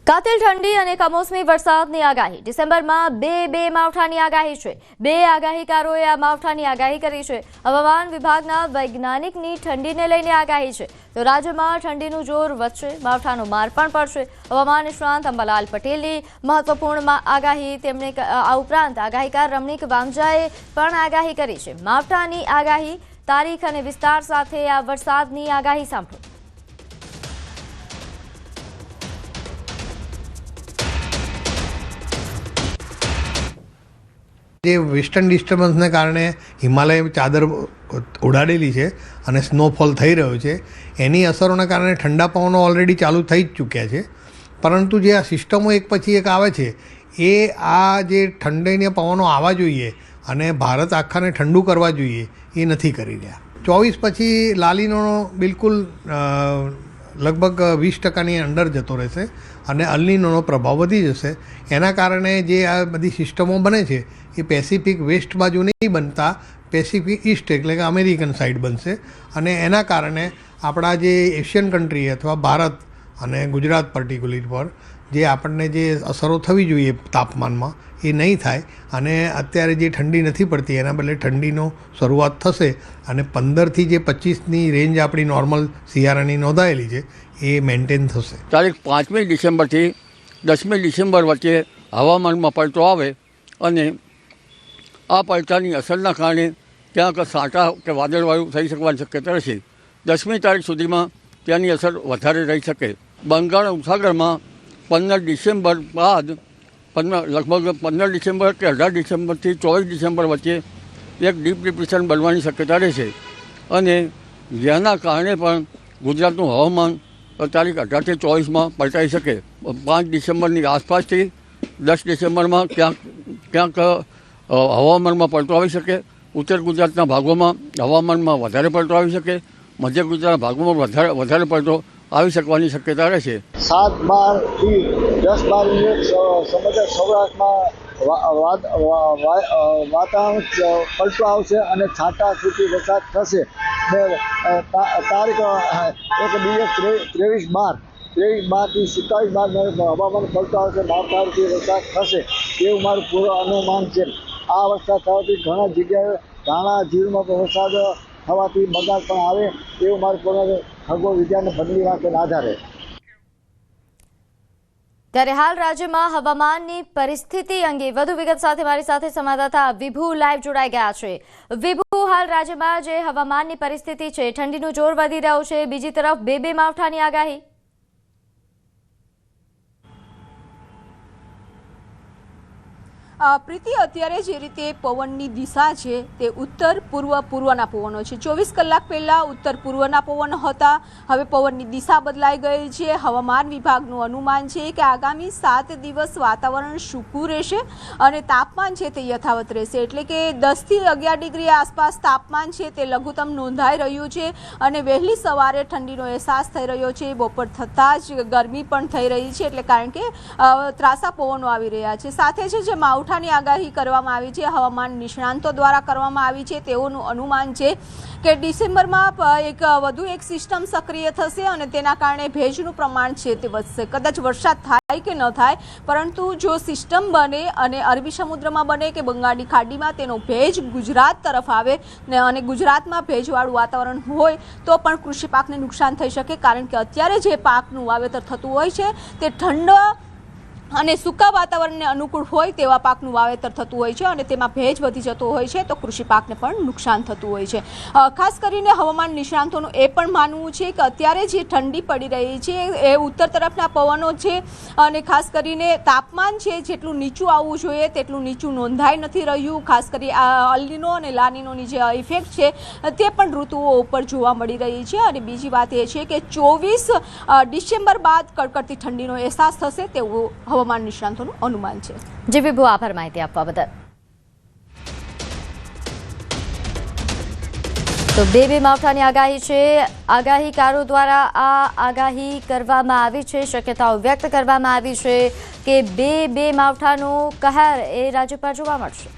કાતિલ ઠંડી અને કમોસમી વરસાદની આગાહી ડિસેમ્બરમાં બે માવઠાની આગાહી છે। બે આગાહીકારોએ આ માવઠાની આગાહી કરી છે। હવામાન વિભાગના વૈજ્ઞાનિકની ઠંડીને લઈને આગાહી છે તો રાજ્યમાં ઠંડીનું જોર વધશે, માવઠાનો માર પણ પડશે। હવામાન નિષ્ણાંત અંબાલાલ પટેલની મહત્વપૂર્ણ આગાહી, તેમણે આ ઉપરાંત આગાહીકાર રમણીક વાંજાએ પણ આગાહી કરી છે। માવઠાની આગાહી, તારીખ અને વિસ્તાર સાથે આ વરસાદની આગાહી સાંભળો। જે વેસ્ટર્ન ડિસ્ટર્બન્સને કારણે હિમાલય ચાદર ઉડાડેલી છે અને સ્નોફોલ થઈ રહ્યો છે, એની અસરોના કારણે ઠંડા પવનો ઓલરેડી ચાલુ થઈ જ ચૂક્યા છે। પરંતુ જે આ સિસ્ટમો એક પછી એક આવે છે, એ આ જે ઠંડીના પવનો આવવા જોઈએ અને ભારત આખાને ઠંડુ કરવા જોઈએ, એ નથી કરી રહ્યા। 24 પછી લાલીનો બિલકુલ લગભગ 20% અંડર જતો રહેશે અને અલ્નીનોનો પ્રભાવ વધી જશે। એના કારણે જે આ બધી સિસ્ટમો બને છે એ પેસિફિક વેસ્ટ બાજુ નહીં બનતા પેસિફિક ઈસ્ટ એટલે કે અમેરિકન સાઈડ બનશે અને એના કારણે આપણા જે એશિયન કન્ટ્રી અથવા ભારત અને ગુજરાત પર્ટિક્યુલર પર જે આપણને જે અસરો થવી જોઈએ તાપમાનમાં એ નહીં થાય અને અત્યારે જે ઠંડી નથી પડતી એના બદલે ઠંડીનો શરૂઆત થશે અને 15થી જે 25ની રેન્જ આપણી નોર્મલ શિયાળાની નોંધાયેલી છે એ મેન્ટેન થશે। તારીખ 5મી ડિસેમ્બરથી 10મી ડિસેમ્બર વચ્ચે હવામાનમાં પલટો આવે અને આ પલટાની અસરના કારણે ક્યાંક સાંટા કે વાદળવાળું થઈ શકવાની શક્યતા રહેશે। 10મી તારીખ સુધીમાં ત્યાંની અસર વધારે રહી શકે। બંગાળ ઉપસાગરમાં 15 ડિસેમ્બર બાદ લગભગ 15 ડિસેમ્બર કે 18 ડિસેમ્બરથી 24 ડિસેમ્બર વચ્ચે એક ડીપ ડિપ્રેશન બનવાની શક્યતા રહેશે અને જેના કારણે પણ ગુજરાતનું હવામાન તારીખ 18થી 24માં પલટાઈ શકે। 5 ડિસેમ્બરની આસપાસથી 10 ડિસેમ્બરમાં ક્યાંક હવામાનમાં પલટો આવી શકે। ઉત્તર ગુજરાતના ભાગોમાં હવામાનમાં વધારે પલટો આવી શકે, મધ્ય ગુજરાતના ભાગોમાં વધારે પલટો આવી શકવાની શક્યતા રહેશે। 7-12 થી 10-12 મિનિટ સમગ્ર સૌરાષ્ટ્રમાં વાતાવરણ પલટો આવશે અને છાંટા છૂટી વરસાદ થશે। તારીખ 23-12થી 27-12 હવામાન પલટો આવશે, માવઠાથી વરસાદ થશે એવું મારું પૂરું અનુમાન છે। આ વરસાદ થવાથી ઘણા જગ્યાએ ધાણા જીરુમાં પણ વરસાદ થવાથી બગાડ પણ આવે એવું મારું પૂર્ણ ખગોળ વિદ્યાને બદલી વાંચવાના આધારે। ત્યારે હાલ રાજ્યમાં હવામાનની પરિસ્થિતિ અંગે વધુ વિગત સાથે મારી સાથે સંવાદદાતા વિભુ લાઈવ જોડાઈ ગયા છે। વિભુ, હાલ રાજ્યમાં જે હવામાનની પરિસ્થિતિ છે, ઠંડીનું જોર વધી રહ્યું છે, બીજી તરફ બે માવઠાની આગાહી। પ્રીતિ, અત્યારે જે રીતે પવનની દિશા છે તે ઉત્તર પૂર્વના પવનો છે। 24 કલાક પહેલાં ઉત્તર પૂર્વના પવનો હતા, હવે પવનની દિશા બદલાઈ ગઈ છે। હવામાન વિભાગનું અનુમાન છે કે આગામી 7 દિવસ વાતાવરણ સૂકું રહેશે અને તાપમાન છે તે યથાવત રહેશે, એટલે કે 10થી 11 ડિગ્રી આસપાસ તાપમાન છે તે લઘુત્તમ નોંધાઈ રહ્યું છે અને વહેલી સવારે ઠંડીનો અહેસાસ થઈ રહ્યો છે। બપોર થતાં જ ગરમી પણ થઈ રહી છે, એટલે કારણ કે ત્રાસા પવનો આવી રહ્યા છે। સાથે છે જે માવઠાની આગાહી કરવામાં આવી છે, હવામાન નિષ્ણાંતો દ્વારા કરવામાં આવી છે, તેઓનું અનુમાન છે કે ડિસેમ્બરમાં વધુ એક સિસ્ટમ સક્રિય થશે અને તેના કારણે ભેજનું પ્રમાણ છે તે વધશે। કદાચ વરસાદ થાય કે ન થાય, પરંતુ જો સિસ્ટમ બને અને અરબી સમુદ્રમાં બને કે બંગાળની ખાડીમાં તેનો ભેજ ગુજરાત તરફ આવે અને ગુજરાતમાં ભેજવાળું વાતાવરણ હોય તો પણ કૃષિ પાકને નુકસાન થઈ શકે, કારણ કે અત્યારે જે પાકનું વાવેતર થતું હોય છે તે ઠંડા અને સૂકા વાતાવરણને અનુકૂળ હોય તેવા પાકનું વાવેતર થતું હોય છે અને તેમાં ભેજ વધી જતો હોય છે તો કૃષિ પાકને પણ નુકસાન થતું હોય છે। ખાસ કરીને હવામાન નિષ્ણાંતોનું એ પણ માનવું છે કે અત્યારે જે ઠંડી પડી રહી છે એ ઉત્તર તરફના પવનો છે અને ખાસ કરીને તાપમાન છે જેટલું નીચું આવવું જોઈએ તેટલું નીચું નોંધાઈ નથી રહ્યું। ખાસ કરી આ અલ્નીનો અને લાનીનોની જે ઇફેક્ટ છે તે પણ ઋતુઓ ઉપર જોવા મળી રહી છે અને બીજી વાત એ છે કે 24 ડિસેમ્બર બાદ કડકડતી ઠંડીનો અહેસાસ થશે તેવું હવામાન નિષ્ણાંતોનું અનુમાન છે। જી વિભુ, આભાર માહિતી આપવા બદલ। તો બે માવઠાની આગાહી છે, આગાહીકારો દ્વારા આ આગાહી કરવામાં આવી છે, શક્યતાઓ વ્યક્ત કરવામાં આવી છે કે બે માવઠાનું કહેર એ રાજ્ય પર જોવા મળશે।